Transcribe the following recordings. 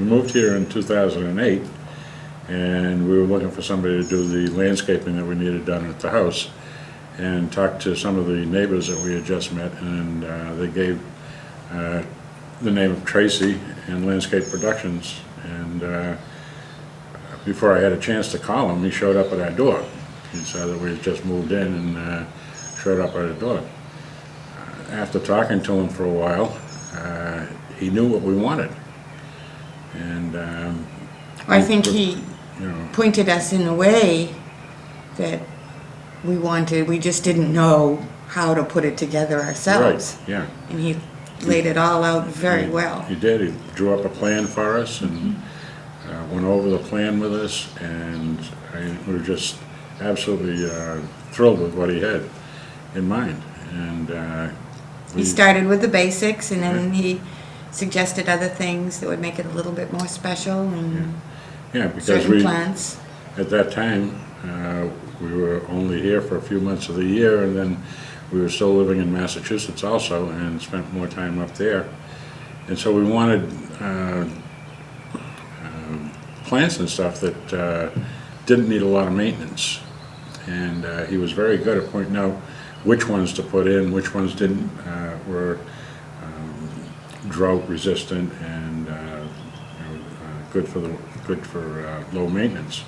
moved here in 2008, and we were looking for somebody to do the landscaping that we needed done at the house, and talked to some of the neighbors that we had just met, and they gave the name of Tracy and Landscape Productions, and before I had a chance to call him, he showed up at our door. He saw that we had just moved in and showed up at our door. After talking to him for a while, he knew what we wanted, and I think he pointed us in a way that we wanted. We just didn't know how to put it together ourselves. Right, yeah. And he laid it all out very well. He did. He drew up a plan for us and went over the plan with us, and we were just absolutely thrilled with what he had in mind. And he started with the basics, and then he suggested other things that would make it a little bit more special, and because certain plants. At that time, we were only here for a few months of the year, and then we were still living in Massachusetts also, and spent more time up there. And so we wanted plants and stuff that didn't need a lot of maintenance. And he was very good at pointing out which ones to put in, which ones didn't, were drought resistant and good for low maintenance.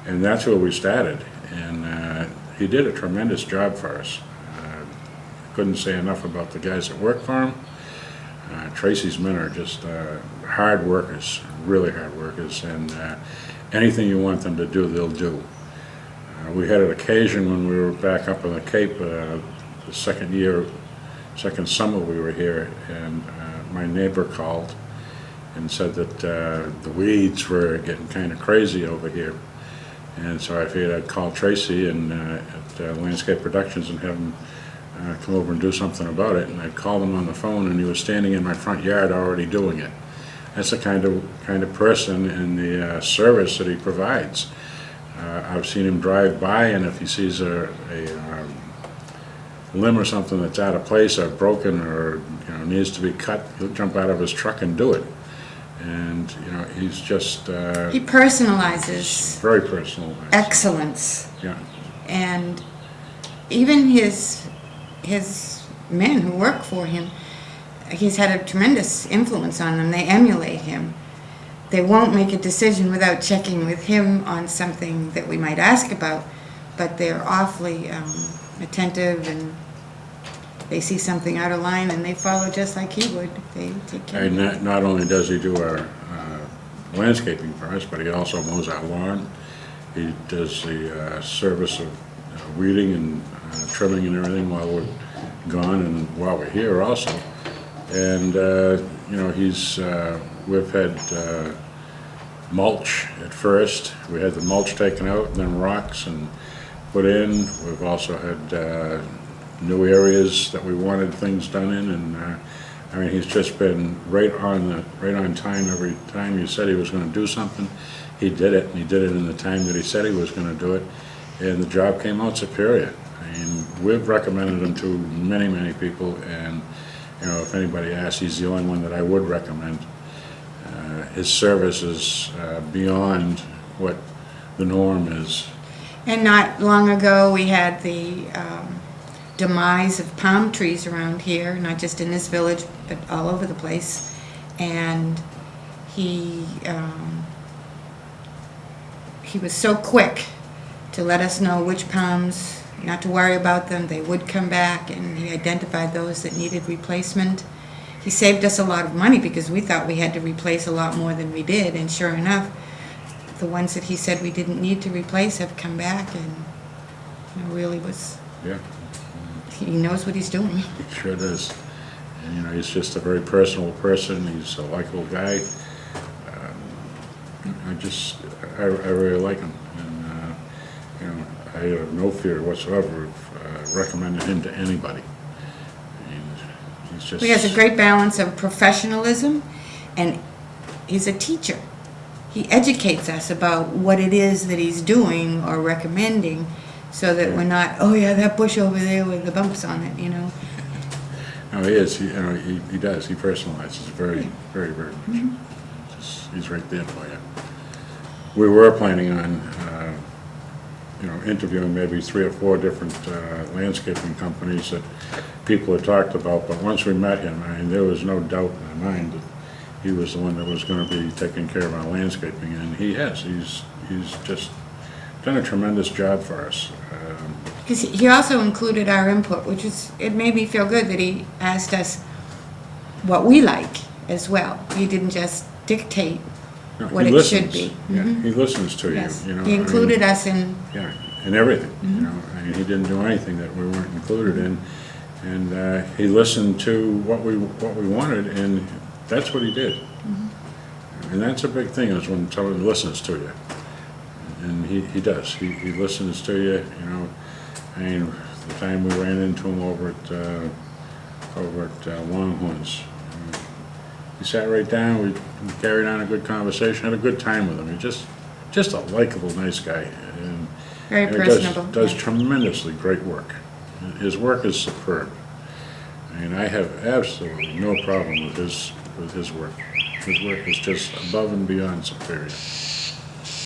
And that's where we started. And he did a tremendous job for us. Couldn't say enough about the guys that work for him. Tracy's men are just hard workers, really hard workers, and anything you want them to do, they'll do. We had an occasion when we were back up on the Cape, the second summer we were here, and my neighbor called and said that the weeds were getting kind of crazy over here. And so I figured I'd call Tracy and at Landscape Productions and have him come over and do something about it. And I called him on the phone, and he was standing in my front yard already doing it. That's the kind of person and the service that he provides. I've seen him drive by, and if he sees a limb or something that's out of place or broken or needs to be cut, he'll jump out of his truck and do it. And he's just he personalizes very personalized excellence. Yeah. And even his men who work for him, he's had a tremendous influence on them. They emulate him. They won't make a decision without checking with him on something that we might ask about, but they're awfully attentive, and they see something out of line and they follow just like he would. They take care of it. Not only does he do our landscaping for us, but he also mows our lawn. He does the service of weeding and trimming and everything while we're gone and while we're here also. And we've had mulch at first. We had the mulch taken out, and then rocks and put in. We've also had new areas that we wanted things done in, and he's just been right on time. Every time he said he was going to do something, he did it, and he did it in the time that he said he was going to do it, and the job came out superior. We've recommended him to many, many people, and if anybody asks, he's the only one that I would recommend. His service is beyond what the norm is. And not long ago, we had the demise of palm trees around here, not just in this village, but all over the place. And he was so quick to let us know which palms, not to worry about them, they would come back, and he identified those that needed replacement. He saved us a lot of money because we thought we had to replace a lot more than we did, and sure enough, the ones that he said we didn't need to replace have come back, and really was. Yeah. He knows what he's doing. He sure does. And he's just a very personal person. He's a likable guy. I really like him, and I have no fear whatsoever of recommending him to anybody. He's just. He has a great balance of professionalism, and he's a teacher. He educates us about what it is that he's doing or recommending, so that we're not, oh yeah, that bush over there with the bumps on it, No, he is. He does. He personalizes very, very, very much. Mm-hmm. he's right there for you. We were planning on, interviewing maybe 3 or 4 different landscaping companies that people had talked about, but once we met him, I mean, there was no doubt in my mind that he was the one that was gonna be taking care of our landscaping, and he has. He's just done a tremendous job for us. Because he also included our input, which is, it made me feel good that he asked us what we like as well. He didn't just dictate No, what he it should listens. be. Yeah, he listens to you, Yes, you know. he I mean, included us in, yeah, in everything, you know. I mean, he didn't do anything that we weren't included in. And he listened to what we wanted, and that's what he did. And that's a big thing, is when someone listens to you. And he does. He listens to you, you know. I mean, the time we ran into him over at Longhorns, he sat right down, we carried on a good conversation, had a good time with him. He's just a likable, nice guy. And very and he personable. does yeah. tremendously great work. His work is superb. I mean, I have absolutely no problem with his work. His work is just above and beyond superior.